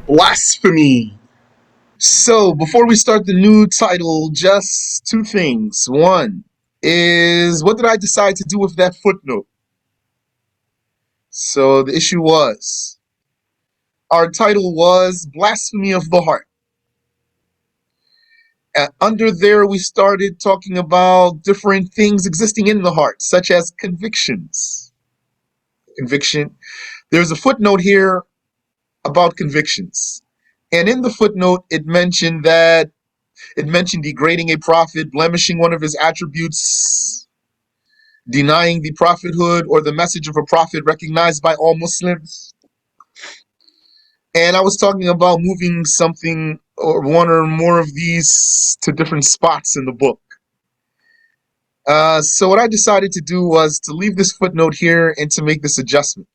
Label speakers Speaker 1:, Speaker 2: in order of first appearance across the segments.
Speaker 1: Blasphemy. So, before we start the new title, just two things. One is, what did I decide to do with that footnote? So, the issue was, our title was Blasphemy of the Heart. Under there, we started talking about different things existing in the heart, such as convictions. Conviction. There's a footnote here about convictions. And in the footnote, it mentioned degrading a prophet, blemishing one of his attributes, denying the prophethood or the message of a prophet recognized by all Muslims. And I was talking about moving something or one or more of these to different spots in the book. So what I decided to do was to leave this footnote here and to make this adjustment.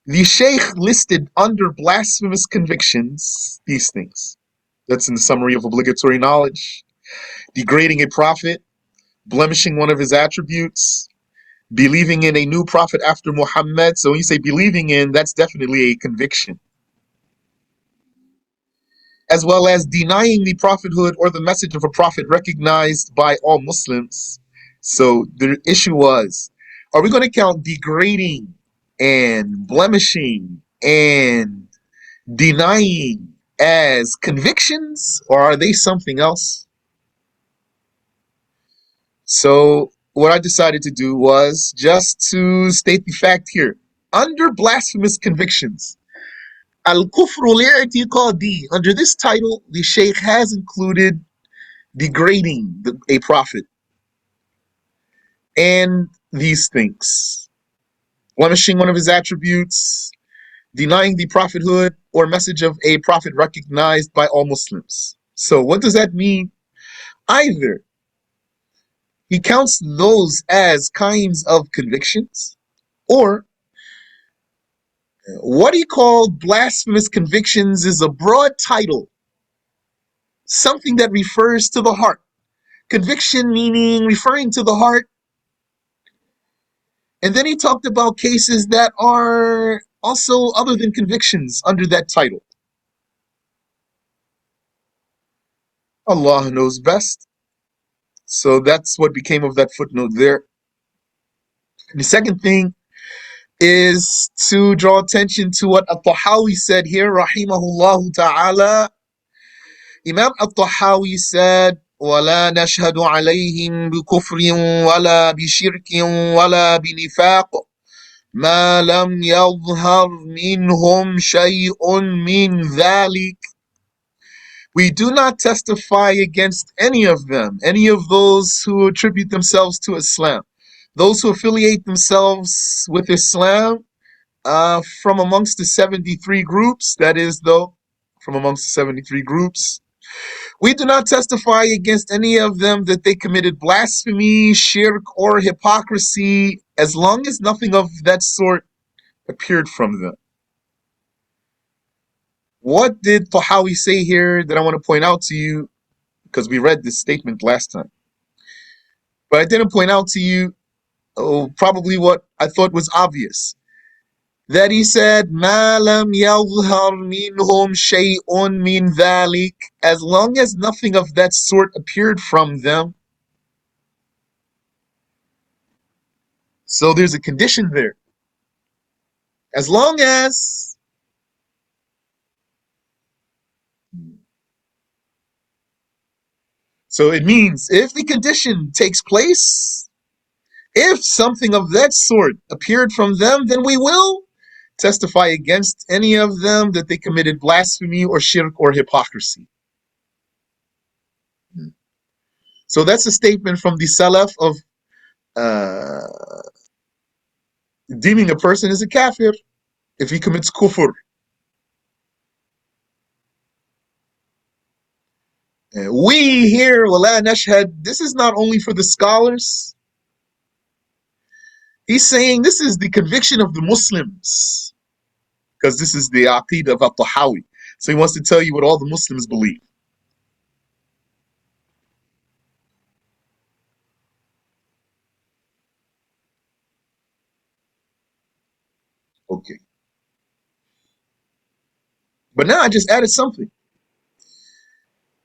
Speaker 1: The Sheikh listed under blasphemous convictions these things. That's in the summary of obligatory knowledge. Degrading a prophet, blemishing one of his attributes, believing in a new prophet after Muhammad. So when you say believing in, that's definitely a conviction. As well as denying the prophethood or the message of a prophet recognized by all Muslims. So the issue was, are we going to count degrading and blemishing and denying as convictions, or are they something else? So what I decided to do was just to state the fact here. Under blasphemous convictions, al-kufru li'tiqadi, under this title, the Sheikh has included degrading a prophet and these things, blemishing one of his attributes, denying the prophethood or message of a prophet recognized by all Muslims. So what does that mean? Either he counts those as kinds of convictions, or what he called blasphemous convictions is a broad title, something that refers to the heart. Conviction meaning referring to the heart. And then he talked about cases that are also other than convictions under that title. Allah knows best. So that's what became of that footnote there. And the second thing is to draw attention to what At-Tahawi said here, rahimahullah ta'ala. Imam At-Tahawi said, ولا نشهد عليهم بكفر ولا بشرك ولا بنفاق ما لم يظهر منهم شيء من ذلك. We do not testify against any of them, any of those who attribute themselves to Islam, those who affiliate themselves with Islam from amongst the 73 groups, that is, though, from amongst the 73 groups. We do not testify against any of them that they committed blasphemy, shirk, or hypocrisy, as long as nothing of that sort appeared from them. What did Tahawi say here that I want to point out to you? Because we read this statement last time. But I didn't point out to you probably what I thought was obvious. That he said, مَا لَمْ يَظْهَرْ مِنْهُمْ شَيْءٌ مِنْ ذَلِكَ, as long as nothing of that sort appeared from them. So there's a condition there. As long as so it means if the condition takes place, if something of that sort appeared from them, then we will testify against any of them that they committed blasphemy or shirk or hypocrisy. So that's a statement from the Salaf of deeming a person as a kafir if he commits kufr. We here, wala nashhad, this is not only for the scholars. He's saying this is the conviction of the Muslims, because this is the aqeedah of At-Tahawi. So he wants to tell you what all the Muslims believe. Okay. But now I just added something.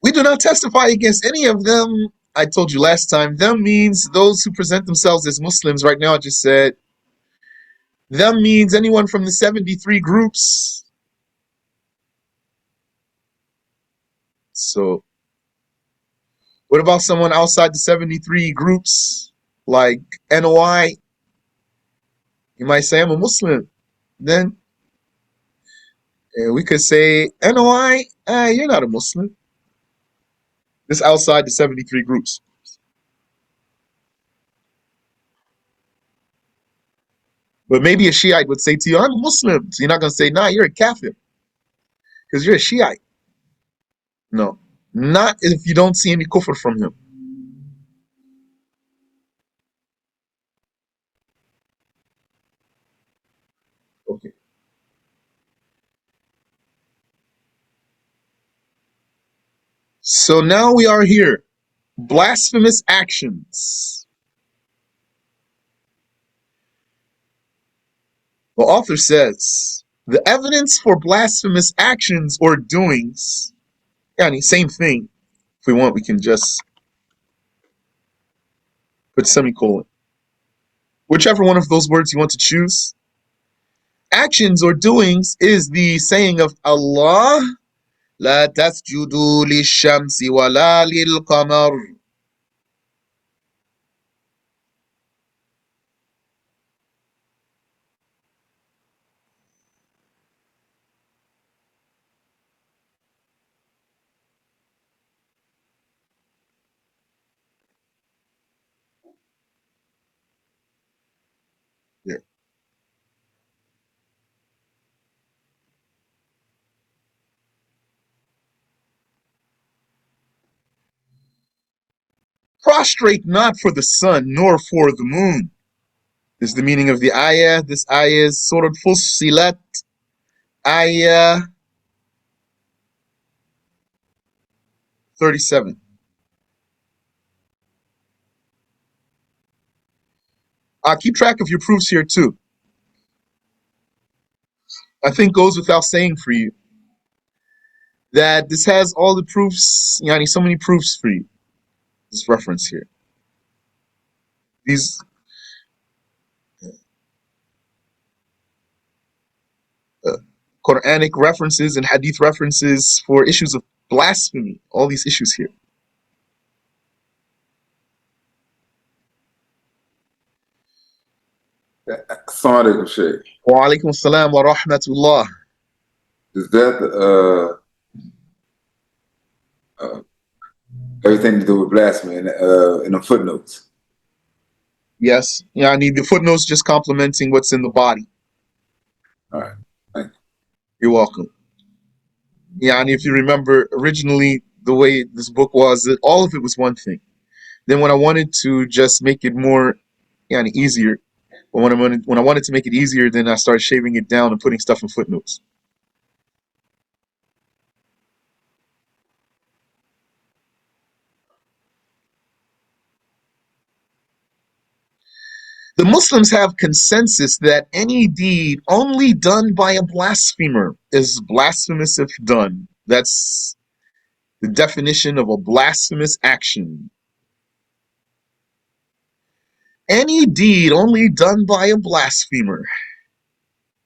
Speaker 1: We do not testify against any of them. I told you last time, them means those who present themselves as Muslims. Right now I just said, them means anyone from the 73 groups. So what about someone outside the 73 groups, like NOI? You might say, I'm a Muslim. Then we could say, NOI, you're not a Muslim. This outside the 73 groups. But maybe a Shiite would say to you, I'm a Muslim. So you're not going to say, nah, you're a Kafir because you're a Shiite. No, not if you don't see any kufr from him. Okay. So now we are here. Blasphemous actions. The author says, the evidence for blasphemous actions or doings, yani same thing. If we want, we can just put semicolon. Whichever one of those words you want to choose. Actions or doings is the saying of Allah, لا تسجدوا للشمس ولا للقمر. Yeah. Prostrate not for the sun nor for the moon. This is the meaning of the ayah. This ayah is Surah Fussilat, ayah 37. I'll keep track of your proofs here too. I think goes without saying for you that this has all the proofs, yani so many proofs for you. This reference here. These uh, Quranic references and hadith references for issues of blasphemy. All these issues here.
Speaker 2: Assalamu Sheikh.
Speaker 1: Wa alaikum assalam wa rahmatullah.
Speaker 2: Is that everything to do with blasphemy in the footnotes?
Speaker 1: Yes. Yani the footnotes just complementing what's in the body.
Speaker 2: All right. Thank you.
Speaker 1: You're welcome. Yani if you remember originally the way this book was, that all of it was one thing. Then when I wanted to just make it more easier, but when I wanted to make it easier, then I started shaving it down and putting stuff in footnotes. The Muslims have consensus that any deed only done by a blasphemer is blasphemous if done. That's the definition of a blasphemous action. Any deed only done by a blasphemer,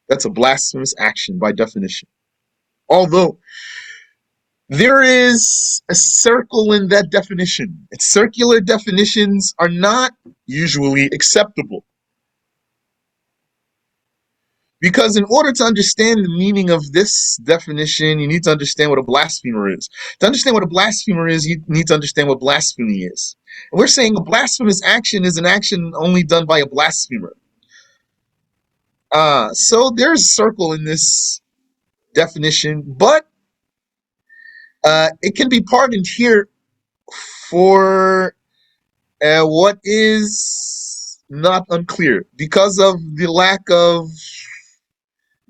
Speaker 1: that's a blasphemous action by definition. Although there is a circle in that definition. Circular definitions are not usually acceptable. Because in order to understand the meaning of this definition, you need to understand what a blasphemer is. To understand what a blasphemer is, you need to understand what blasphemy is. And we're saying a blasphemous action is an action only done by a blasphemer. So there's a circle in this definition, but it can be pardoned here for what is not unclear because of the lack of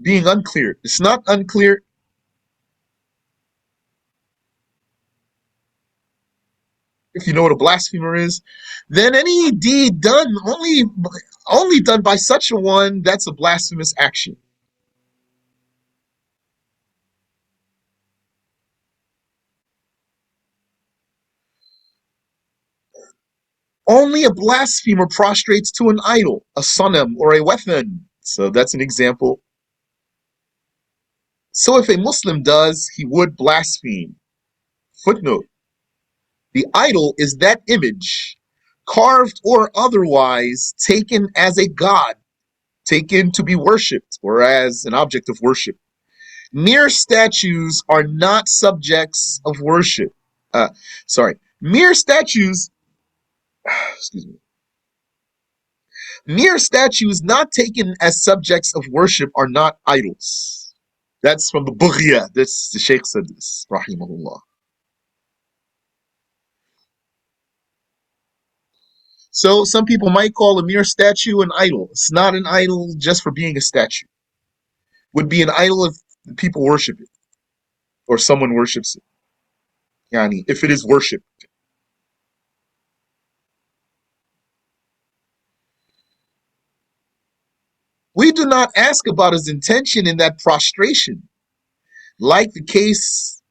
Speaker 1: being unclear. It's not unclear. If you know what a blasphemer is, then any deed done only done by such a one, that's a blasphemous action. Only a blasphemer prostrates to an idol, a sanam, or a weapon. So that's an example. So if a Muslim does, he would blaspheme. Footnote: the idol is that image, carved or otherwise, taken as a god, taken to be worshipped or as an object of worship. Mere statues are not subjects of worship. Uh, Mere statues, excuse me, mere statues not taken as subjects of worship are not idols. That's from the Bughya. That's the Sheikh said this, rahimahullah. So some people might call a mere statue an idol. It's not an idol just for being a statue. Would be an idol if people worship it or someone worships it. Yani, if it is worship. We do not ask about his intention in that prostration, like the case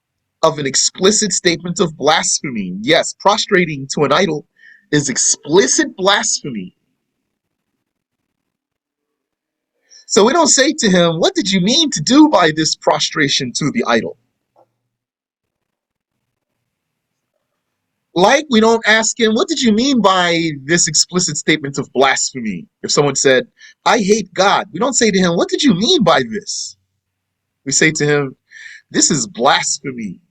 Speaker 1: of an explicit statement of blasphemy. Yes, prostrating to an idol is explicit blasphemy. So we don't say to him, what did you mean to do by this prostration to the idol? Like we don't ask him, what did you mean by this explicit statement of blasphemy? If someone said, I hate God, we don't say to him, what did you mean by this? We say to him, this is blasphemy.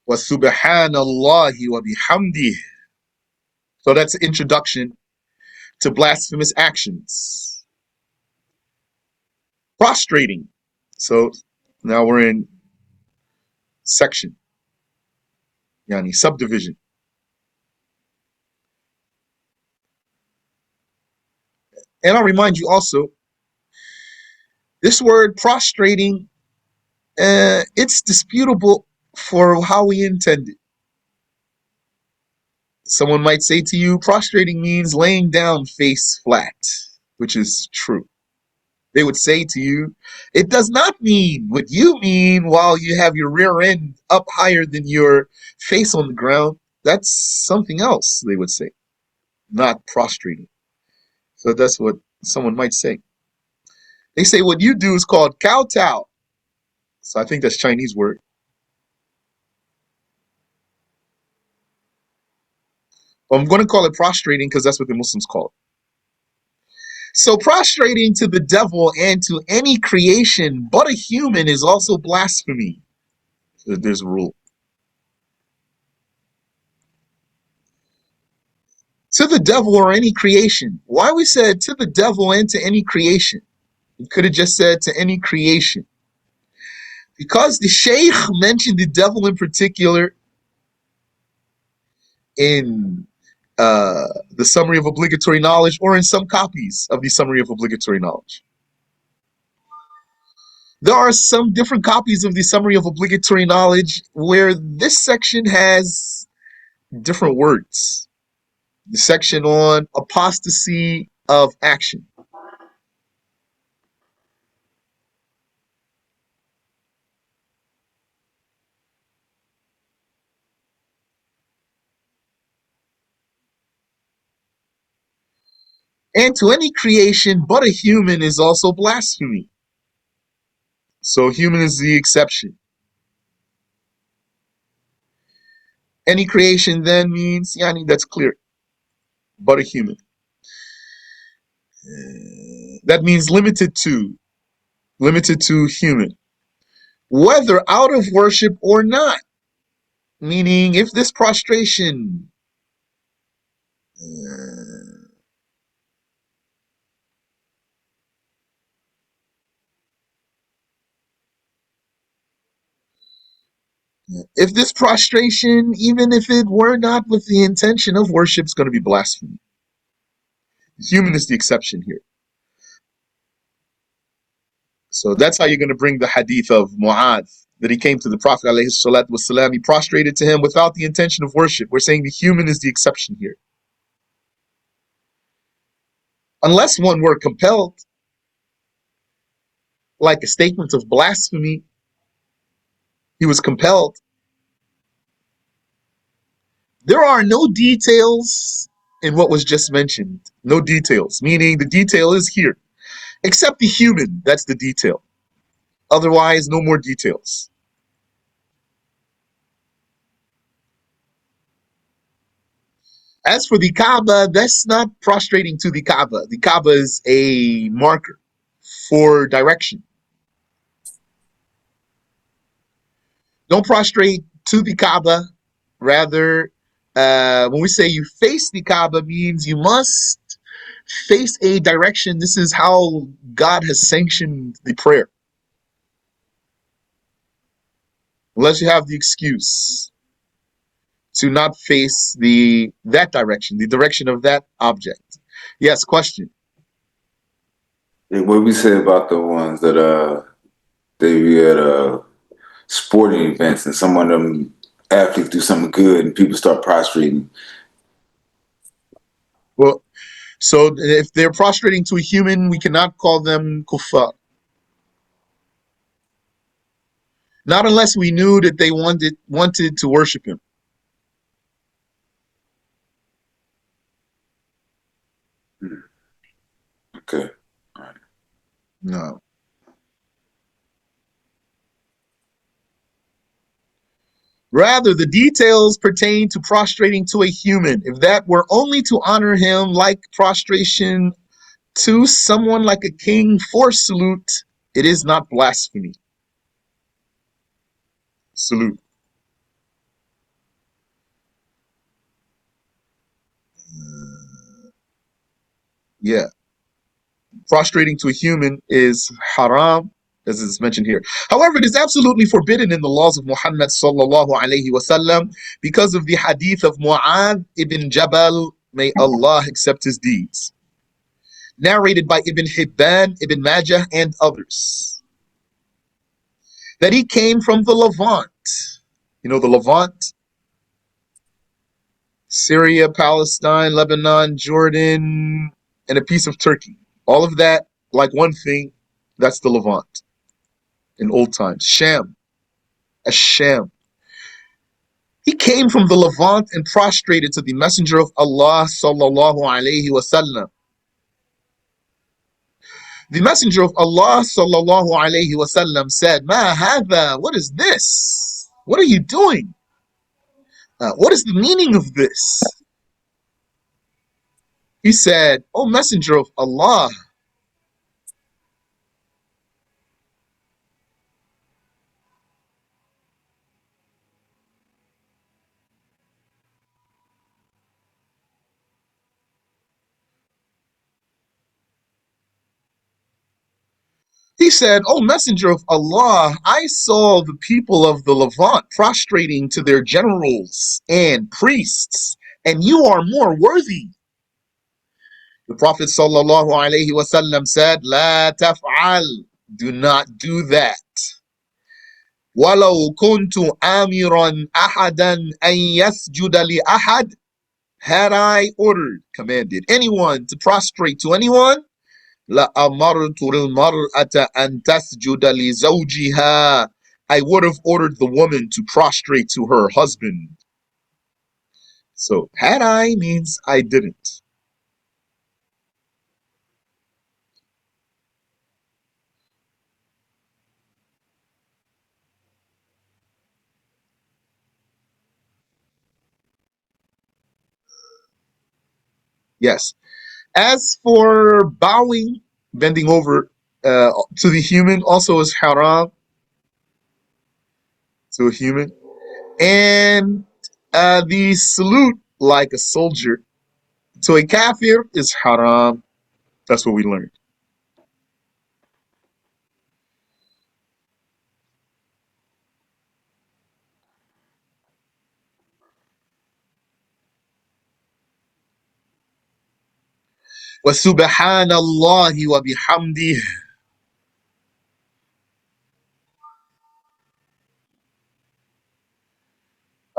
Speaker 1: Wa subhanallahi wa bihamdih. So that's an introduction to blasphemous actions. Prostrating. So now we're in section, yani subdivision. And I'll remind you also, this word prostrating, it's disputable for how we intend it. Someone might say to you, prostrating means laying down face flat, which is true. They would say to you, it does not mean what you mean while you have your rear end up higher than your face on the ground. That's something else, they would say, not prostrating. So that's what someone might say. They say what you do is called kowtow. So I think that's Chinese word. But I'm going to call it prostrating because that's what the Muslims call it. So prostrating to the devil and to any creation but a human is also blasphemy. So there's a rule. To the devil or any creation. Why we said to the devil and to any creation? We could have just said to any creation. Because the Sheikh mentioned the devil in particular in the summary of obligatory knowledge or in some copies of the summary of obligatory knowledge. There are some different copies of the summary of obligatory knowledge where this section has different words. The section on apostasy of action. And to any creation but a human is also blasphemy. So human is the exception. Any creation then means, yani, that's clear, but a human. That means limited to human. Whether out of worship or not. Meaning, if this prostration if this prostration, even if it were not with the intention of worship, is going to be blasphemy. Human is the exception here. So that's how you're going to bring the hadith of Mu'adh, that he came to the Prophet ﷺ, he prostrated to him without the intention of worship. We're saying the human is the exception here. Unless one were compelled, like a statement of blasphemy, he was compelled. There are no details in what was just mentioned. No details, meaning the detail is here. Except the human, that's the detail. Otherwise, no more details. As for the Kaaba, that's not prostrating to the Kaaba. The Kaaba is a marker for direction. Don't prostrate to the Kaaba. Rather, when we say you face the Kaaba, means you must face a direction. This is how God has sanctioned the prayer. Unless you have the excuse to not face that direction, the direction of that object. Yes, question.
Speaker 2: And what we say about the ones that they be at sporting events and some of them athletes do something good and people start prostrating.
Speaker 1: Well, so if they're prostrating to a human, we cannot call them kuffar. Not unless we knew that they wanted to worship him.
Speaker 2: Okay. All right.
Speaker 1: No. Rather, the details pertain to prostrating to a human. If that were only to honor him, like prostration to someone like a king for salute, it is not blasphemy. Salute. Yeah. Prostrating to a human is haram, as is mentioned here. However, it is absolutely forbidden in the laws of Muhammad sallallahu alayhi wasallam because of the hadith of Mu'adh ibn Jabal, may Allah accept his deeds, narrated by Ibn Hibban, Ibn Majah, and others, that he came from the Levant. You know the Levant? Syria, Palestine, Lebanon, Jordan, and a piece of Turkey. All of that, like one thing, that's the Levant in old times. Sham, a Sham. He came from the Levant and prostrated to the Messenger of Allah sallallahu alayhi wasallam. The Messenger of Allah sallallahu alayhi wasallam said, "Ma hadha? What is this? What are you doing? What is the meaning of this?" He said, "O Messenger of Allah, he said, "O Messenger of Allah, I saw the people of the Levant prostrating to their generals and priests, and you are more worthy." The Prophet sallallahu alaihi wasallam said, "La taf'al, do not do that. وَلَوْ كُنْتُ آمِرًا أَحَدًا أَنْ يَسْجُدَ لِأَحَدٍ." Had I ordered, commanded anyone to prostrate to anyone, لَأَمَرْتُ الْمَرْأَةَ أَنْ تَسْجُدَ لِزَوْجِهَا. I would have ordered the woman to prostrate to her husband. So, had I means I didn't. Yes. As for bowing, bending over to the human, also is haram to a human. And the salute, like a soldier, to a kafir is haram. That's what we learned. وَسُبْحَانَ اللَّهِ وَبِحَمْدِهِ.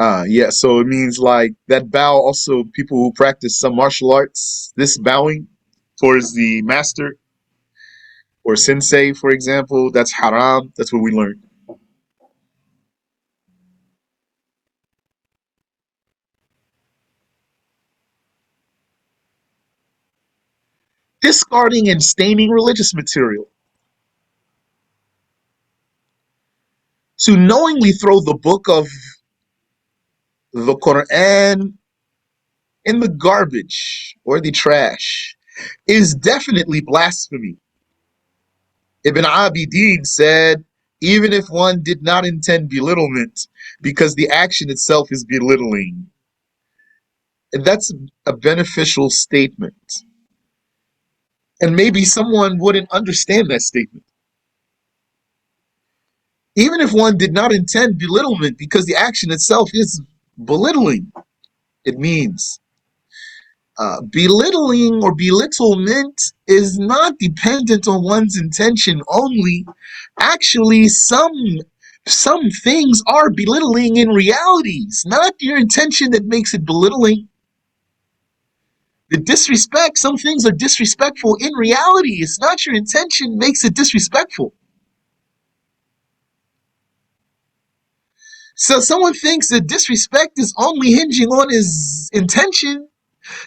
Speaker 1: Yeah, so it means like that bow also people who practice some martial arts, this bowing towards the master or sensei, for example, that's haram. That's what we learn. Discarding and staining religious material. To knowingly throw the book of the Quran in the garbage or the trash is definitely blasphemy. Ibn Abidin said, even if one did not intend belittlement, because the action itself is belittling. And that's a beneficial statement. And maybe someone wouldn't understand that statement. Even if one did not intend belittlement, because the action itself is belittling, it means belittling or belittlement is not dependent on one's intention only. Actually, some things are belittling in reality. It's not your intention that makes it belittling. The disrespect, some things are disrespectful in reality. It's not your intention makes it disrespectful. So someone thinks that disrespect is only hinging on his intention,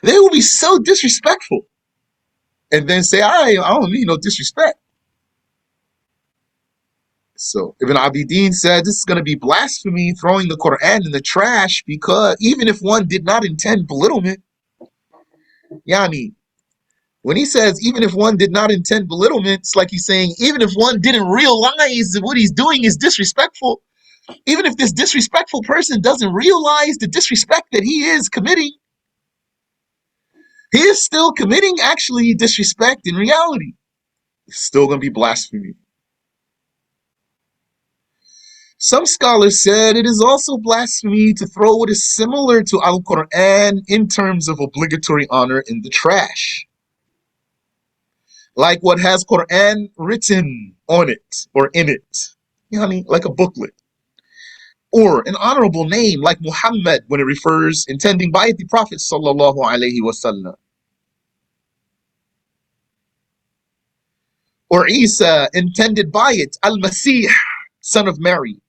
Speaker 1: they will be so disrespectful and then say, I don't need no disrespect. So Ibn Abidin said this is going to be blasphemy, throwing the Quran in the trash, because even if one did not intend belittlement, yani, when he says even if one did not intend belittlement, it's like he's saying even if one didn't realize that what he's doing is disrespectful, even if this disrespectful person doesn't realize the disrespect that he is committing, he is still committing actually disrespect in reality. It's still going to be blasphemy. Some scholars said it is also blasphemy to throw what is similar to Al Quran in terms of obligatory honor in the trash, like what has Quran written on it or in it, like a booklet, or an honorable name like Muhammad when it refers intending by it the Prophet sallallahu alaihi wasallam, or Isa intended by it Al Masih, son of Mary,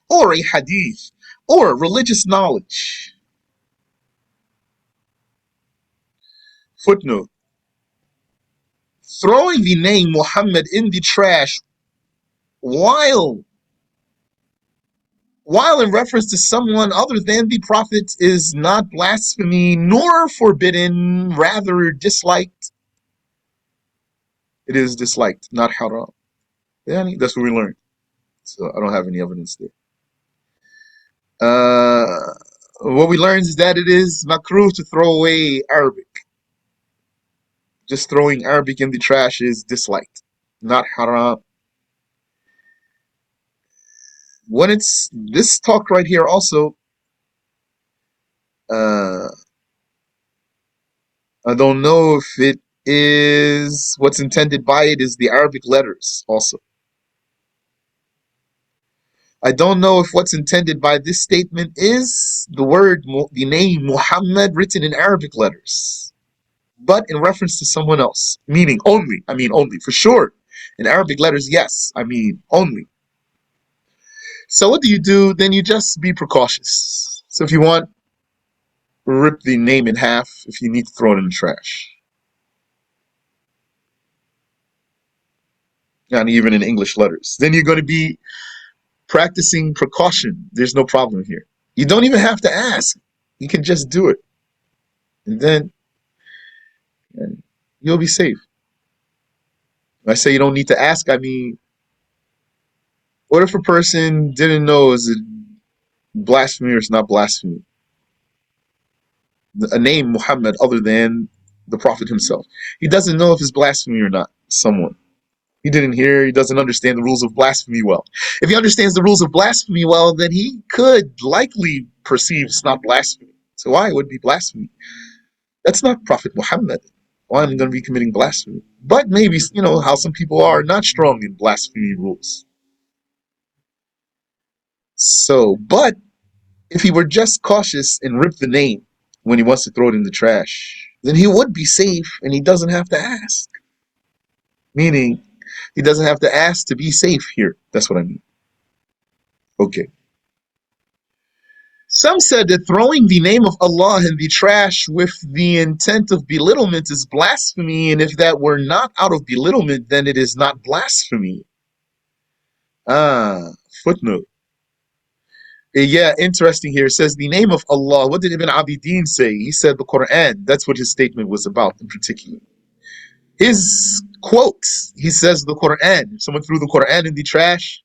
Speaker 1: or a hadith, or religious knowledge. Footnote: throwing the name Muhammad in the trash while while in reference to someone other than the Prophet is not blasphemy nor forbidden, rather disliked. It is disliked, not haram. Yeah, that's what we learned. So I don't have any evidence there. What we learned is that it is makruh to throw away Arabic. Just throwing Arabic in the trash is disliked, not haram. When it's this talk right here also, uh, I don't know if it is what's intended by it is the Arabic letters also. I don't know if what's intended by this statement is the name Muhammad written in Arabic letters, but in reference to someone else, meaning only. I mean, only for sure. In Arabic letters, yes. I mean, only. So what do you do? Then you just be precautious. So if you want, rip the name in half. If you need to throw it in the trash. And even in English letters. Then you're going to be practicing precaution. There's no problem here. You don't even have to ask. You can just do it. And then you'll be safe. When I say you don't need to ask, I mean, what if a person didn't know is it blasphemy or it's not blasphemy? A name Muhammad other than the Prophet himself. He doesn't know if it's blasphemy or not. Someone. He didn't hear, he doesn't understand the rules of blasphemy well. If he understands the rules of blasphemy well, then he could likely perceive it's not blasphemy. So why would it be blasphemy? That's not Prophet Muhammad. Why am I going to be committing blasphemy? But maybe, how some people are not strong in blasphemy rules. So, but If he were just cautious and ripped the name when he wants to throw it in the trash, then he would be safe and he doesn't have to ask. Meaning, he doesn't have to ask to be safe here. That's what I mean. Okay. Some said that throwing the name of Allah in the trash with the intent of belittlement is blasphemy, and if that were not out of belittlement, then it is not blasphemy. Ah, footnote. Yeah, interesting here. It says the name of Allah. What did Ibn Abidin say? He said the Quran. That's what his statement was about in particular. His quotes, he says the Quran. If someone threw the Quran in the trash,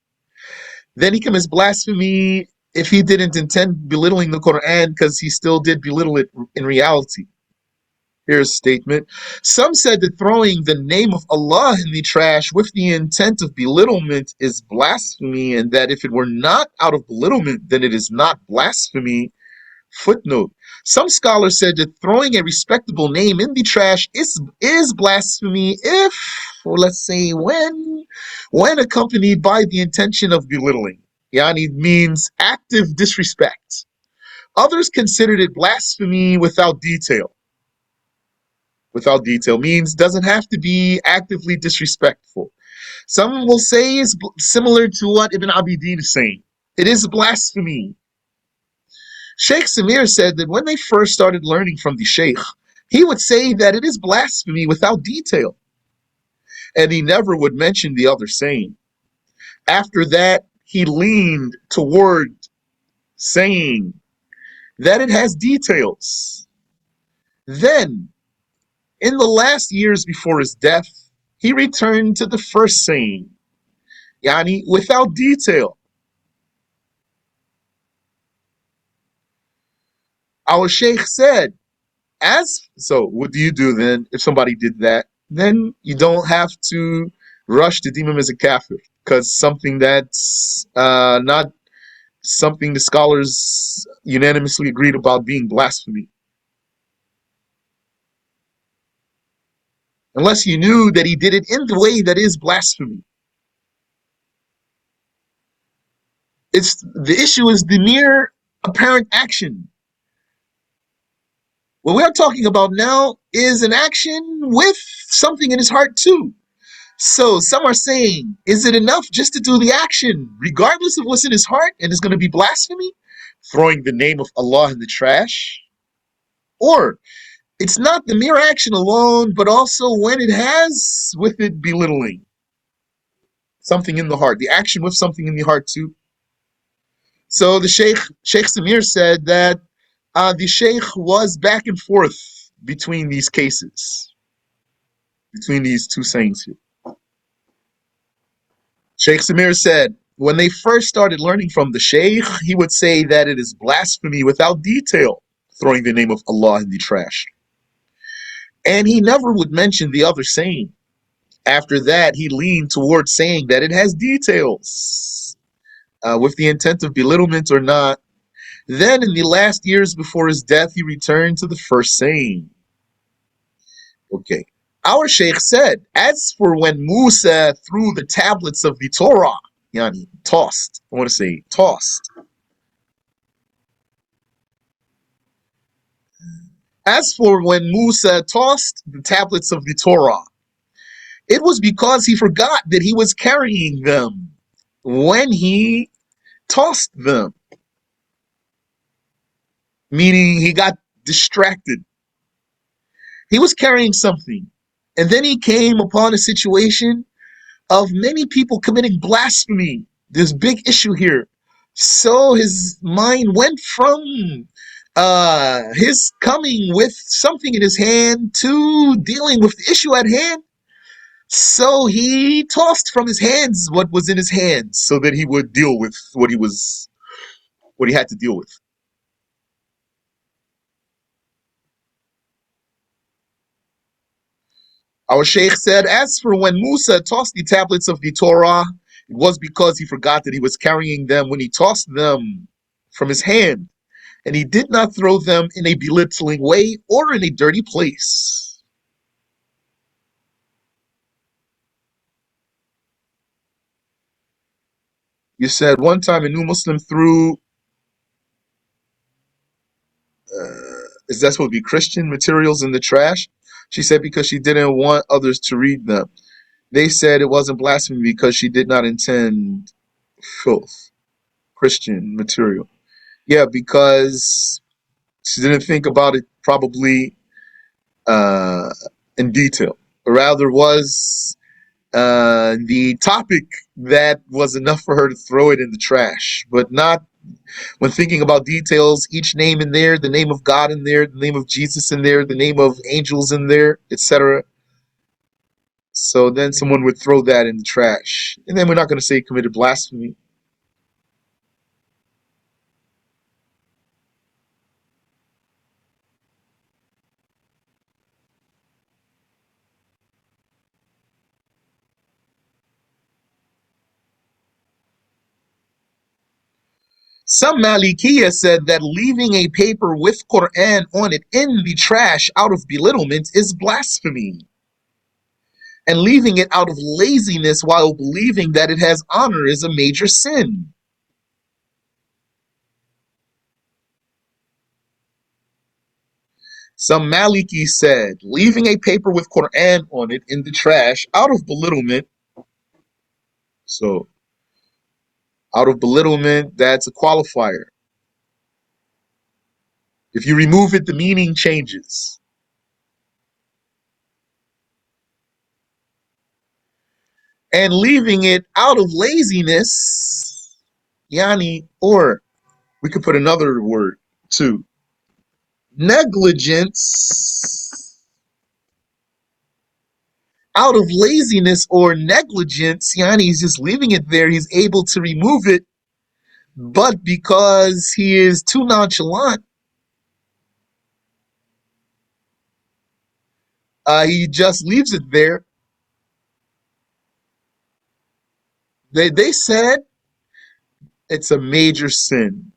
Speaker 1: then he commits blasphemy if he didn't intend belittling the Quran because he still did belittle it in reality. Here's a statement. Some said that throwing the name of Allah in the trash with the intent of belittlement is blasphemy, and that if it were not out of belittlement, then it is not blasphemy. Footnote. Some scholars said that throwing a respectable name in the trash is blasphemy if, or let's say when accompanied by the intention of belittling. Yani means active disrespect. Others considered it blasphemy without detail. Without detail means doesn't have to be actively disrespectful. Some will say is similar to what Ibn Abidin is saying. It is blasphemy. Sheikh Samir said that when they first started learning from the Sheikh, he would say that it is blasphemy without detail, and he never would mention the other saying. After that, he leaned toward saying that it has details. Then, in the last years before his death, he returned to the first saying, yani without detail. Our Sheikh said, what do you do then if somebody did that? Then you don't have to rush to deem him as a kafir because something that's not something the scholars unanimously agreed about being blasphemy. Unless you knew that he did it in the way that is blasphemy. It's the issue is the mere apparent action. What we are talking about now is an action with something in his heart too. So some are saying, is it enough just to do the action, regardless of what's in his heart, and it's going to be blasphemy? Throwing the name of Allah in the trash? Or it's not the mere action alone, but also when it has with it belittling something in the heart, the action with something in the heart too. So the Sheikh Samir said that the Sheikh was back and forth between these cases, between these two sayings here. Sheikh Samir said, when they first started learning from the Sheikh, he would say that it is blasphemy without detail, throwing the name of Allah in the trash. And he never would mention the other saying. After that, he leaned towards saying that it has details, with the intent of belittlement or not. Then, in the last years before his death, he returned to the first saying. Okay. Our Sheikh said, as for when Musa threw the tablets of the Torah, yani tossed, I want to say tossed. As for when Musa tossed the tablets of the Torah, it was because he forgot that he was carrying them when he tossed them, meaning he got distracted. He was carrying something, and then he came upon a situation of many people committing blasphemy. This big issue here. So his mind went from his coming with something in his hand to dealing with the issue at hand. So he tossed from his hands what was in his hands so that he would deal with what he had to deal with. Our Sheikh said, as for when Musa tossed the tablets of the Torah, it was because he forgot that he was carrying them when he tossed them from his hand, and he did not throw them in a belittling way or in a dirty place. You said one time a new Muslim threw Is that supposed to be Christian materials in the trash? She said because she didn't want others to read them. They said it wasn't blasphemy because she did not intend filth, Christian material. Yeah, because she didn't think about it probably uh, in detail. Rather was the topic that was enough for her to throw it in the trash, but not when thinking about details, each name in there, the name of God in there, the name of Jesus in there, the name of angels in there, etc. So then someone would throw that in the trash. And then we're not going to say he committed blasphemy. Some Malikiya said that leaving a paper with Quran on it in the trash out of belittlement is blasphemy. And leaving it out of laziness while believing that it has honor is a major sin. Some Maliki said leaving a paper with Quran on it in the trash out of belittlement. So, out of belittlement, that's a qualifier. If you remove it, the meaning changes. And leaving it out of laziness, yani, or we could put another word too, negligence. Out of laziness or negligence, yani, he's just leaving it there. He's able to remove it, but because he is too nonchalant, he just leaves it there. They said it's a major sin.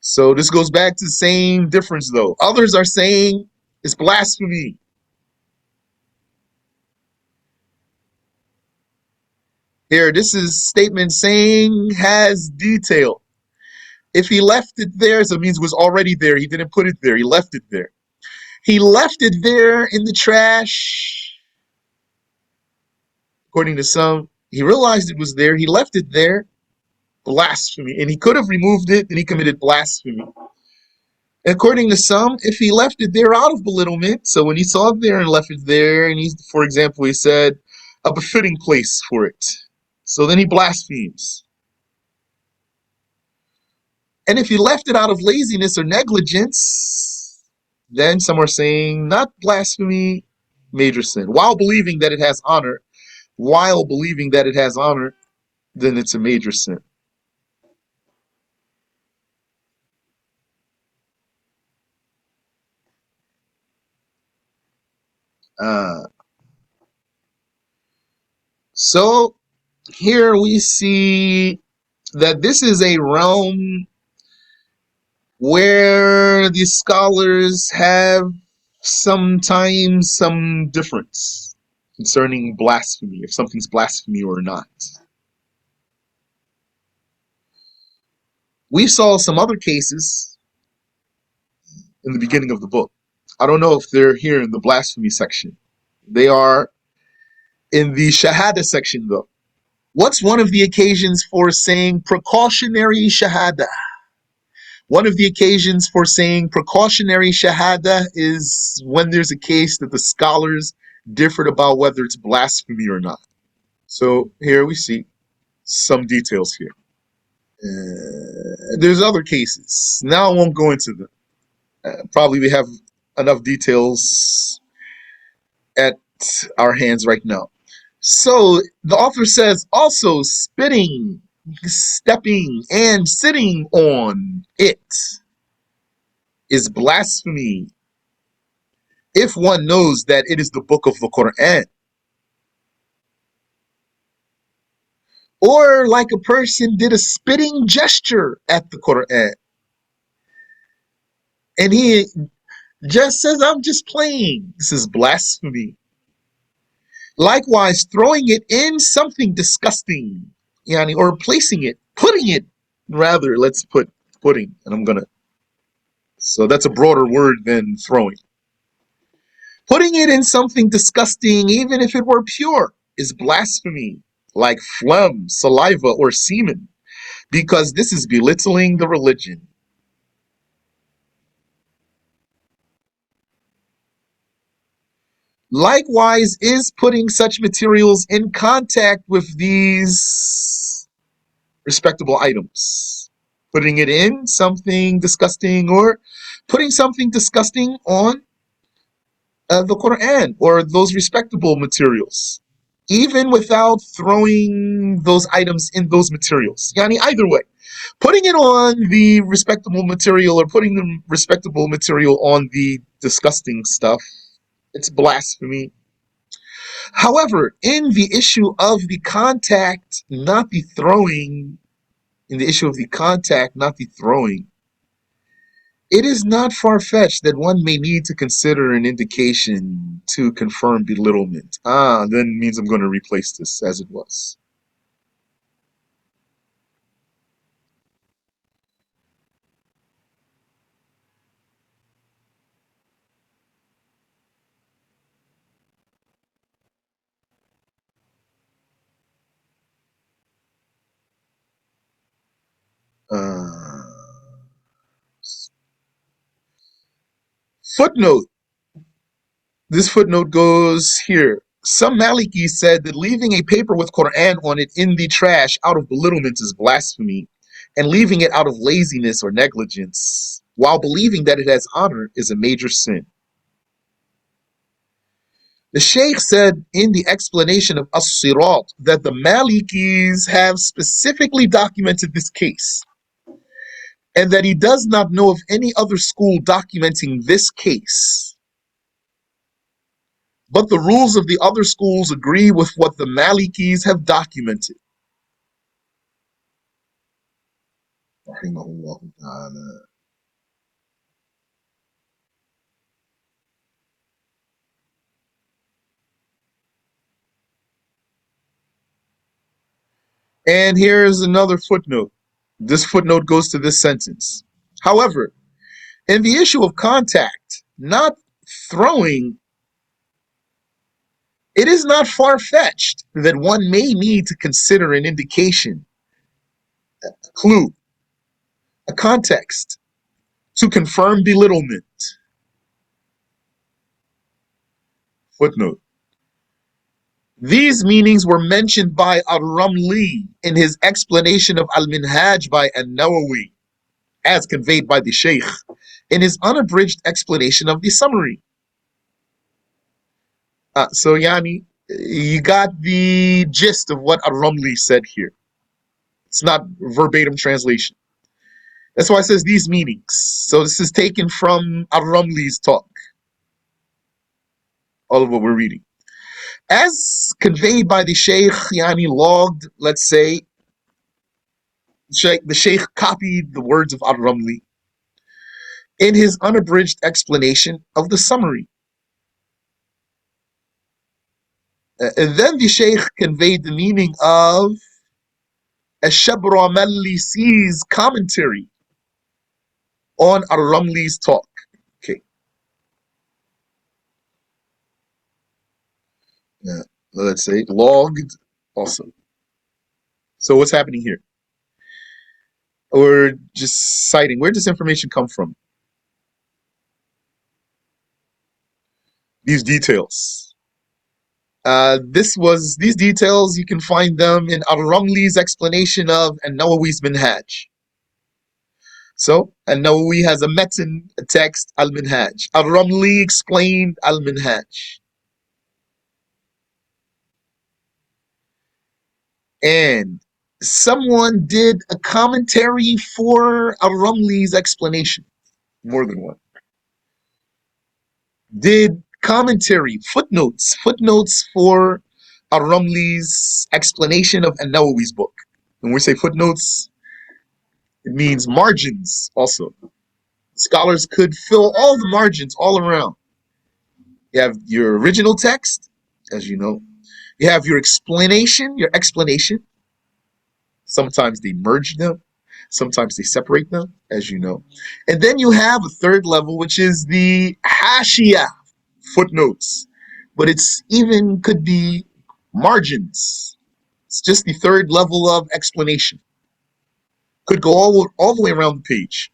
Speaker 1: So this goes back to the same difference, though. Others are saying it's blasphemy. Here, this is statement saying has detail. If he left it there, so it means it was already there. He didn't put it there. He left it there. He left it there in the trash. According to some, he realized it was there. He left it there. Blasphemy. And he could have removed it and he committed blasphemy. According to some, if he left it there out of belittlement, so when he saw it there and left it there, and he, for example, he said a befitting place for it, so then he blasphemes. And if he left it out of laziness or negligence, then some are saying not blasphemy, major sin. While believing that it has honor, then it's a major sin. Uh, so here we see that this is a realm where the scholars have sometimes some difference concerning blasphemy, if something's blasphemy or not. We saw some other cases in the beginning of the book. I don't know if they're here in the blasphemy section. They are in the Shahada section, though. What's one of the occasions for saying precautionary Shahada? One of the occasions for saying precautionary Shahada is when there's a case that the scholars differed about whether it's blasphemy or not. So here we see some details here. There's other cases. Now I won't go into them. Probably we have enough details at our hands right now. So the author says also spitting, stepping, and sitting on it is blasphemy if one knows that it is the book of the Quran. Or like a person did a spitting gesture at the Quran and he just says, I'm just playing. This is blasphemy. Likewise, throwing it in something disgusting, yani, or placing it, putting it, rather, let's put putting, and I'm gonna So that's a broader word than throwing. Putting it in something disgusting, even if it were pure, is blasphemy, like phlegm, saliva, or semen, because this is belittling the religion. Likewise, is putting such materials in contact with these respectable items. Putting it in something disgusting or putting something disgusting on the Quran or those respectable materials, even without throwing those items in those materials. Yani, either way, putting it on the respectable material or putting the respectable material on the disgusting stuff, it's blasphemy. However, in the issue of the contact, not the throwing, in the issue of the contact, not the throwing, it is not far fetched that one may need to consider an indication to confirm belittlement. Then means I'm going to replace this as it was. Uh, Footnote. This footnote goes here. Some Malikis said that leaving a paper with Quran on it in the trash out of belittlement is blasphemy, and leaving it out of laziness or negligence, while believing that it has honor, is a major sin. The Sheikh said in the explanation of As-Sirat that the Malikis have specifically documented this case, and that he does not know of any other school documenting this case. But the rules of the other schools agree with what the Malikis have documented. And here's another footnote. This footnote goes to this sentence. However, in the issue of contact, not throwing, it is not far fetched that one may need to consider an indication, a clue, a context to confirm belittlement. Footnote. These meanings were mentioned by Ar-Ramli in his explanation of Al-Minhaj by An-Nawawi, as conveyed by the Shaykh in his unabridged explanation of the summary. So, Yani, you got the gist of what Ar-Ramli said here. It's not verbatim translation. That's why it says these meanings. So this is taken from Ar-Ramli's talk, all of what we're reading. As conveyed by the Shaykh, Yani logged, let's say, the Shaykh copied the words of Ar-Ramli in his unabridged explanation of the summary. And then the Shaykh conveyed the meaning of Ash-Shabramalisi's commentary on Ar-Ramli's talk. Okay. Let's say logged also. So what's happening here? We're just citing. Where does information come from? These details. These details, you can find them in Al-Ramli's explanation of An-Nawawi's Minhaj. So An-Nawawi has a metin, a text, Al-Minhaj. Al-Ramli explained Al-Minhaj. And someone did a commentary for Al-Ramli's explanation. More than one. Did commentary, footnotes for Ar-Ramli's explanation of An-Nawawi's book. When we say footnotes, it means margins also. Scholars could fill all the margins all around. You have your original text, as you know. You have your explanation. Sometimes they merge them. Sometimes they separate them, as you know. And then you have a third level, which is the hashia, footnotes. But it's even could be margins. It's just the third level of explanation. Could go all the way around the page.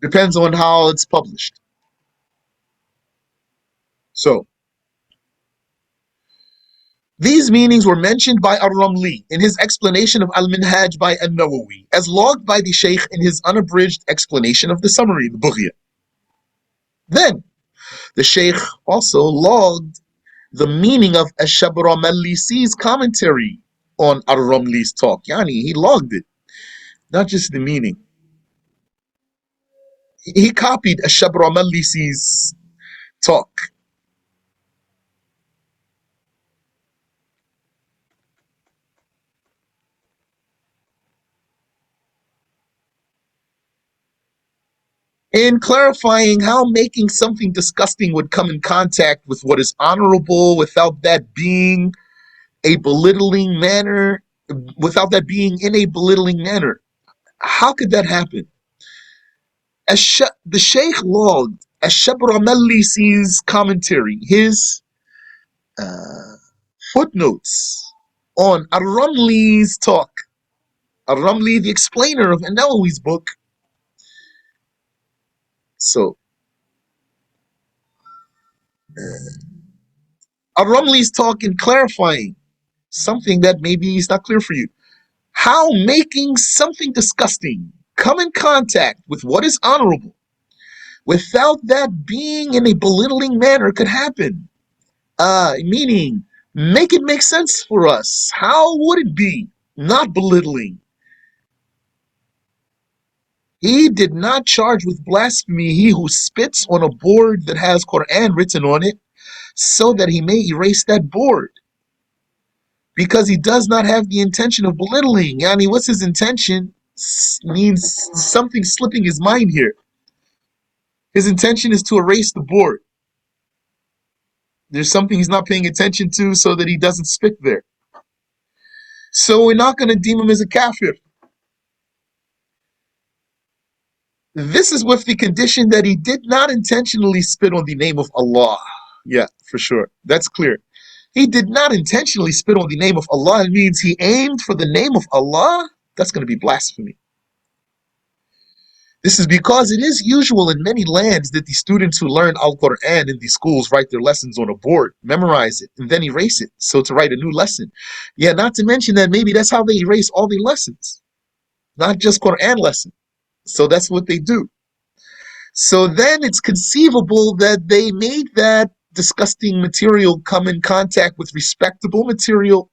Speaker 1: Depends on how it's published. So, these meanings were mentioned by Ar-Ramli in his explanation of Al-Minhaj by An-Nawawi, as logged by the Shaykh in his unabridged explanation of the summary, the Bughya. Then, the Shaykh also logged the meaning of Ash-Shabramalisi's commentary on Ar-Ramli's talk. Yani, he logged it, not just the meaning. He copied Ash-Shabramalisi's talk. In clarifying how making something disgusting would come in contact with what is honorable without that being a belittling manner, without that being in a belittling manner. How could that happen? The Sheikh logged Ash-Shabramalisi's commentary, his uh, footnotes on Ar-Ramli's talk. Ar-Ramli, the explainer of An-Nawawi's book. So, Ar-Ramli's talk in clarifying something that maybe is not clear for you. How making something disgusting come in contact with what is honorable without that being in a belittling manner could happen. Meaning, make it make sense for us. How would it be not belittling? He did not charge with blasphemy he who spits on a board that has Quran written on it, so that he may erase that board. Because he does not have the intention of belittling. Yani, what's his intention? Means something slipping his mind here. His intention is to erase the board. There's something he's not paying attention to so that he doesn't spit there. So we're not going to deem him as a kafir. This is with the condition that he did not intentionally spit on the name of Allah. Yeah, for sure. That's clear. He did not intentionally spit on the name of Allah. It means he aimed for the name of Allah. That's going to be blasphemy. This is because it is usual in many lands that the students who learn Al-Quran in the schools write their lessons on a board, memorize it, and then erase it, so to write a new lesson. Yeah, not to mention that maybe that's how they erase all the lessons, not just Quran lessons. So that's what they do. So then it's conceivable that they made that disgusting material come in contact with respectable material,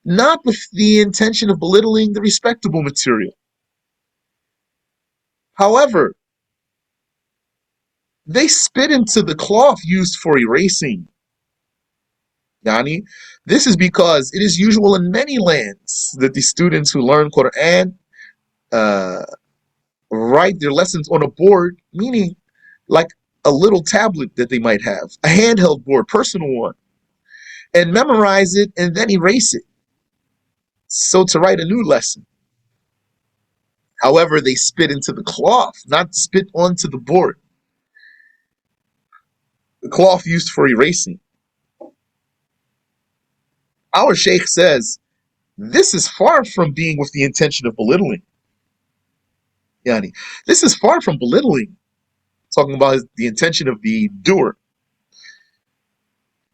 Speaker 1: not with the intention of belittling the respectable material. However, they spit into the cloth used for erasing. Yani, this is because it is usual in many lands that the students who learn Quran uh, write their lessons on a board, meaning like a little tablet that they might have, a handheld board, personal one, and memorize it and then erase it. So to write a new lesson. However, they spit into the cloth, not spit onto the board. The cloth used for erasing. Our Sheikh says, this is far from being with the intention of belittling. Yani, this is far from belittling, talking about the intention of the doer,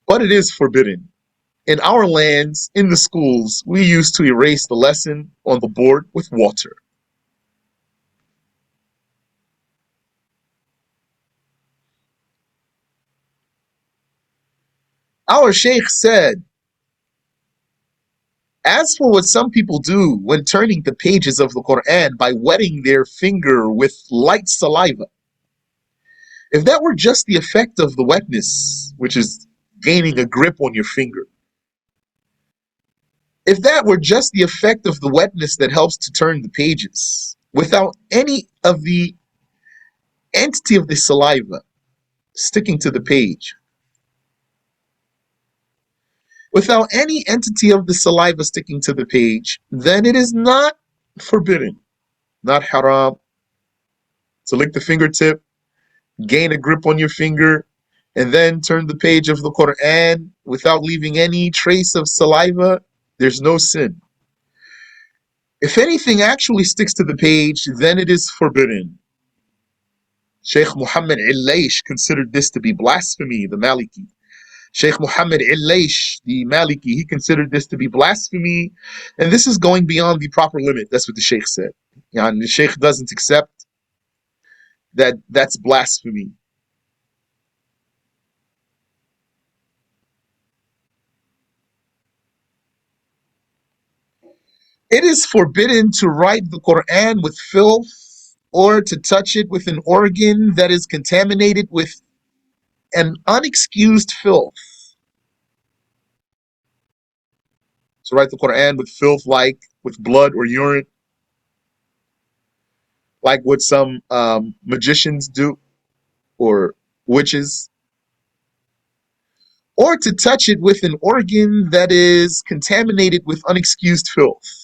Speaker 1: but it is forbidden. In our lands, in the schools, we used to erase the lesson on the board with water. Our Sheikh said, as for what some people do when turning the pages of the Quran by wetting their finger with light saliva, if that were just the effect of the wetness, which is gaining a grip on your finger, if that were just the effect of the wetness that helps to turn the pages, without any of the entity of the saliva sticking to the page, without any entity of the saliva sticking to the page, then it is not forbidden, not haram, to lick the fingertip, gain a grip on your finger, and then turn the page of the Quran without leaving any trace of saliva. There's no sin. If anything actually sticks to the page, then it is forbidden. Sheikh Muhammad Ilaysh considered this to be blasphemy, the Maliki. Sheikh Muhammad Ilaysh, the Maliki, he considered this to be blasphemy, and this is going beyond the proper limit. That's what the Sheikh said. And the Sheikh doesn't accept that that's blasphemy. It is forbidden to write the Quran with filth or to touch it with an organ that is contaminated with an unexcused filth. To write the Quran with filth, like with blood or urine, like what some magicians do or witches, or to touch it with an organ that is contaminated with unexcused filth.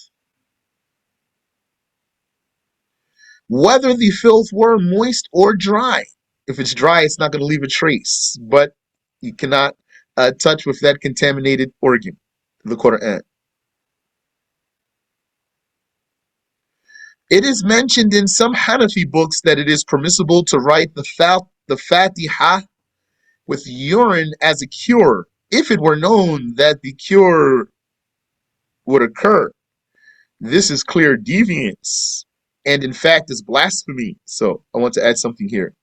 Speaker 1: Whether the filth were moist or dry. If it's dry, it's not going to leave a trace, but you cannot touch with that contaminated organ, the Quran. It is mentioned in some Hanafi books that it is permissible to write the Fatiha with urine as a cure, if it were known that the cure would occur. This is clear deviance, and in fact is blasphemy. So I want to add something here,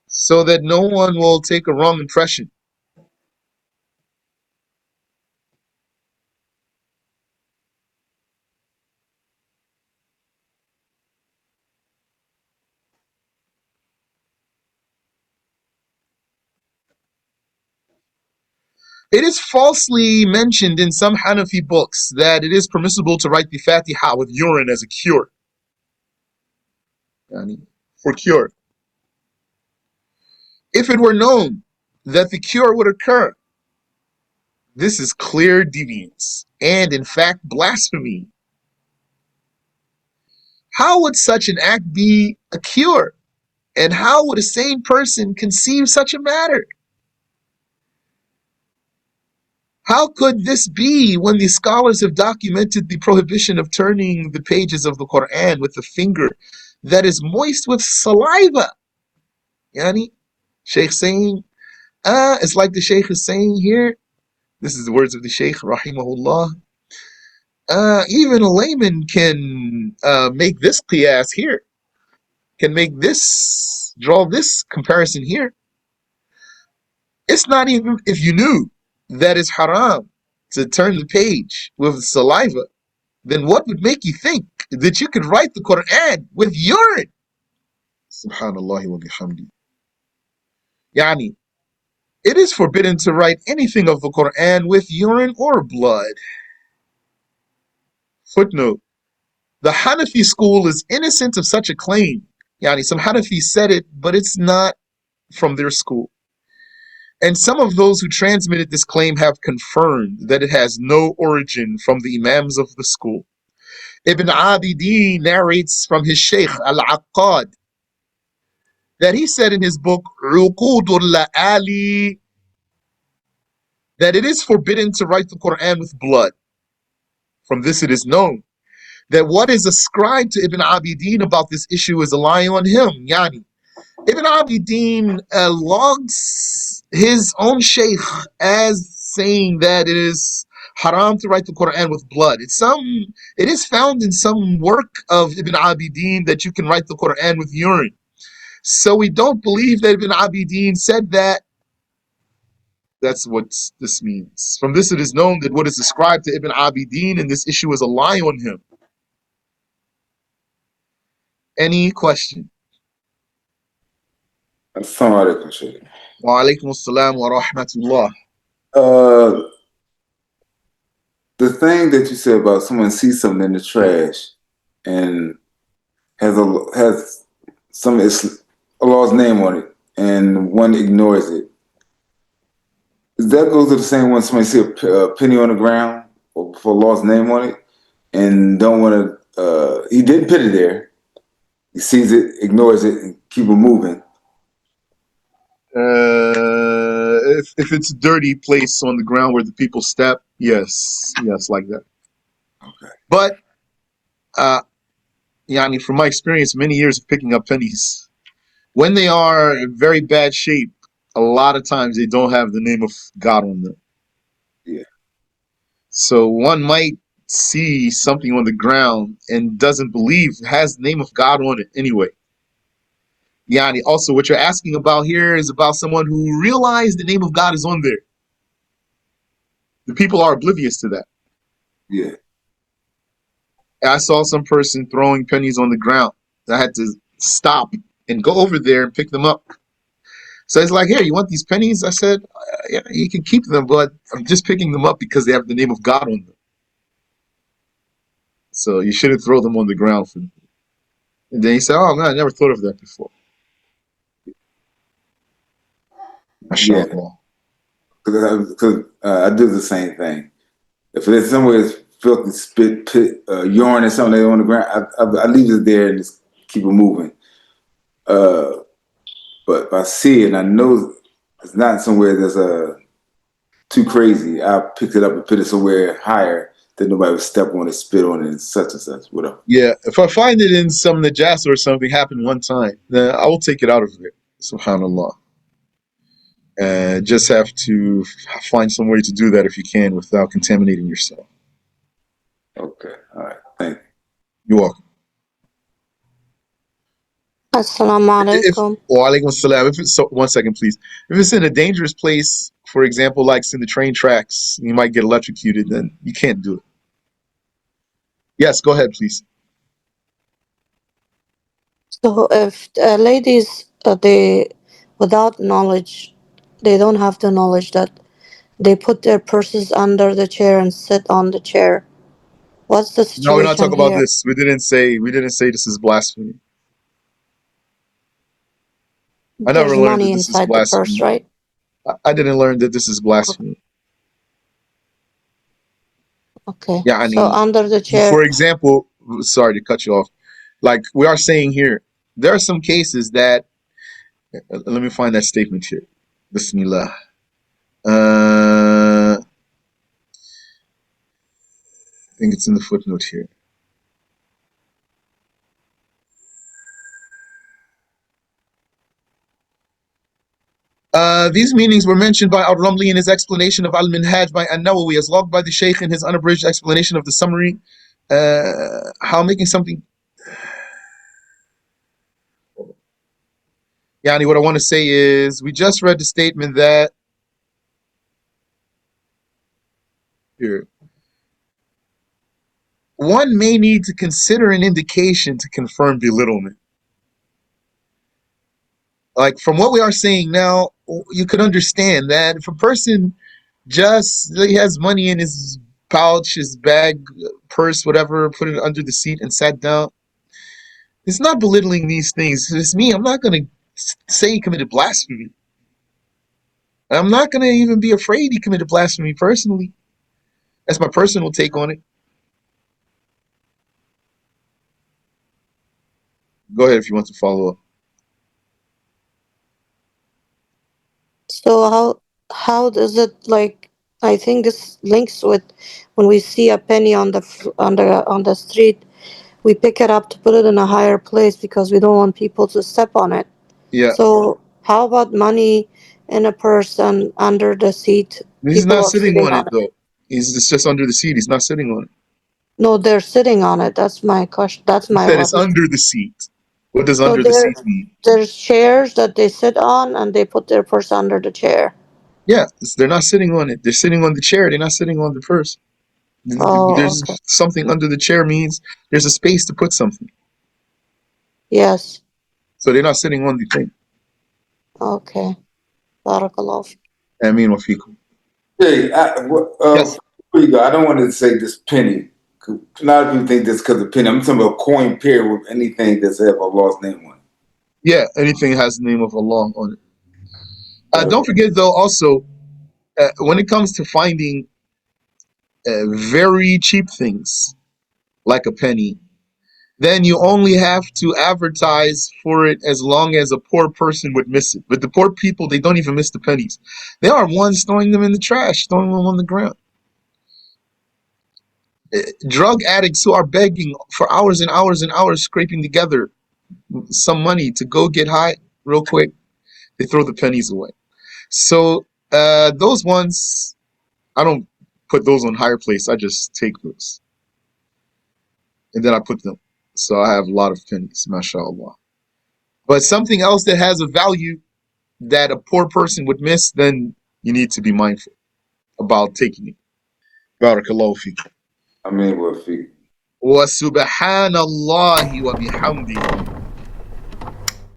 Speaker 1: so that no one will take a wrong impression. It is falsely mentioned in some Hanafi books that it is permissible to write the Fatiha with urine as a cure, for cure. If it were known that the cure would occur, this is clear deviance and, in fact, blasphemy. How would such an act be a cure? And how would a sane person conceive such a matter? How could this be when the scholars have documented the prohibition of turning the pages of the Quran with a finger that is moist with saliva? Yani, Sheikh saying, it's like the Sheikh is saying here. This is the words of the Sheikh, rahimahullah. Even a layman can make this qiyas here, can make this, draw this comparison here. It's not even if you knew that it's haram to turn the page with saliva, then what would make you think that you could write the Quran with urine? Subhanallah wa bihamdi. Yani, it is forbidden to write anything of the Quran with urine or blood. Footnote: the Hanafi school is innocent of such a claim. Yani, some Hanafis said it, but it's not from their school. And some of those who transmitted this claim have confirmed that it has no origin from the Imams of the school. Ibn Abidin narrates from his Sheikh Al-Aqad that he said in his book Uqudul La'ali that it is forbidden to write the Quran with blood. From this it is known that what is ascribed to Ibn Abidin about this issue is a lie on him. Yani, Ibn Abidin logs his own sheikh as saying that it is haram to write the Quran with blood. It is found in some work of Ibn Abidin that you can write the Quran with urine. So we don't believe that Ibn Abidin said that. That's what this means. From this it is known that what is ascribed to Ibn Abidin in this issue is a lie on him. Any question?
Speaker 2: Assalamu alaikum, Sheikh.
Speaker 1: Wa alaikum assalam wa rahmatullah.
Speaker 2: Uh, the thing that you said about someone sees something in the trash and has some Allah's name on it, and one ignores it. That goes to the same one. Somebody see a penny on the ground or for Allah's name on it, and don't want to. He didn't put it there. He sees it, ignores it, and keep it moving.
Speaker 1: If it's a dirty place on the ground where the people step, yes, yes, like that.
Speaker 2: Okay.
Speaker 1: But yani, from my experience, many years of picking up pennies, when they are in very bad shape, a lot of times they don't have the name of God on them.
Speaker 2: Yeah.
Speaker 1: So one might see something on the ground and doesn't believe has the name of God on it anyway. Yani, also what you're asking about here is about someone who realized the name of God is on there. The people are oblivious to that.
Speaker 2: Yeah.
Speaker 1: I saw some person throwing pennies on the ground. I had to stop and go over there and pick them up. So it's like, here, you want these pennies? I said, yeah, you can keep them, but I'm just picking them up because they have the name of God on them. So you shouldn't throw them on the ground. And then he said, oh, man, I never thought of that before.
Speaker 2: Yeah.
Speaker 1: MashaAllah.
Speaker 2: Because I do the same thing. If there's somewhere it's filthy spit, pit, urine or something on the ground, I leave it there and just keep it moving. Uh, but if I see it and I know it's not somewhere that's too crazy, I'll pick it up and put it somewhere higher that nobody would step on it, spit on it, and such, whatever.
Speaker 1: Yeah, if I find it in some najasa or something happened one time, then I will take it out of there. Subhanallah. Just have to find some way to do that if you can without contaminating yourself.
Speaker 2: Okay, all right, thank
Speaker 1: You're welcome.
Speaker 3: Assalamu
Speaker 1: If
Speaker 3: alaikum.
Speaker 1: wa alaikum assalam, if it's so, one second, please. If it's in a dangerous place, for example, like it's in the train tracks, you might get electrocuted. Then you can't do it. Yes, go ahead, please.
Speaker 3: So if ladies, they, without knowledge, they don't have the knowledge that they put their purses under the chair and sit on the chair. What's the
Speaker 1: No, we're not
Speaker 3: situation
Speaker 1: talking about
Speaker 3: here?
Speaker 1: this. We didn't say this is blasphemy. I never
Speaker 3: There's
Speaker 1: learned that
Speaker 3: money
Speaker 1: this is
Speaker 3: inside the purse,
Speaker 1: blasphemy.
Speaker 3: right?
Speaker 1: I didn't learn that this is blasphemy.
Speaker 3: Okay.
Speaker 1: Yeah, I
Speaker 3: So
Speaker 1: mean,
Speaker 3: under the chair.
Speaker 1: for example, sorry to cut you off. Like we are saying here, there are some cases that. Let me find that statement here. Bismillah. I think it's in the footnote here. These meanings were mentioned by Al-Ramli in his explanation of Al-Minhaj by An-Nawawi, as logged by the Shaykh in his unabridged explanation of the summary. How making something. Yani, what I want to say is, we just read the statement that here one may need to consider an indication to confirm belittlement. Like from what we are saying now, you could understand that if a person just he has money in his pouch, his bag, purse, whatever, put it under the seat and sat down. It's not belittling these things. It's me. I'm not going to say he committed blasphemy. I'm not going to even be afraid he committed blasphemy personally. That's my personal take on it. Go ahead if you want to follow up.
Speaker 3: So how does it like? I think this links with when we see a penny on the street, we pick it up to put it in a higher place because we don't want people to step on it.
Speaker 1: Yeah,
Speaker 3: So how about money in a purse and under the seat?
Speaker 1: he's
Speaker 3: People
Speaker 1: not
Speaker 3: are
Speaker 1: sitting
Speaker 3: sitting
Speaker 1: on
Speaker 3: on
Speaker 1: it
Speaker 3: it.
Speaker 1: though. He's it's just under the seat. He's not sitting on it.
Speaker 3: No, they're sitting on it. That's my question. That's
Speaker 1: He
Speaker 3: my
Speaker 1: said it's
Speaker 3: what.
Speaker 1: under the seat. What does
Speaker 3: No,
Speaker 1: under the seat mean?
Speaker 3: there's chairs that they sit on and they put their purse under the chair.
Speaker 1: Yeah, they're not sitting on it. They're sitting on the chair. They're not sitting on the purse.
Speaker 3: Oh,
Speaker 1: There's
Speaker 3: okay.
Speaker 1: something under the chair means there's a space to put something.
Speaker 3: Yes.
Speaker 1: So they're not sitting on the thing.
Speaker 3: Okay. Barakallah.
Speaker 1: I mean, wafikum.
Speaker 2: you. Hey,
Speaker 1: Yes.
Speaker 2: before you go, I don't want to say this penny. A lot of people think this because of penny. I'm talking about a coin pair with anything that's have Allah's name on
Speaker 1: Yeah, anything has the name of Allah on it.
Speaker 2: it.
Speaker 1: Don't forget though, also, when it comes to finding very cheap things like a penny, then you only have to advertise for it as long as a poor person would miss it. But the poor people, they don't even miss the pennies. They are ones throwing them in the trash, throwing them on the ground. Drug addicts who are begging for hours and hours and hours, scraping together some money to go get high real quick, they throw the pennies away. So those ones, I don't put those on higher place. I just take those and then I put them. So I have a lot of pennies, mashallah. But something else that has a value that a poor person would miss, then you need to be mindful about taking it. Barakallahu fikum.
Speaker 2: I mean, well,
Speaker 1: Wa subhanallahi wa bihamdihi.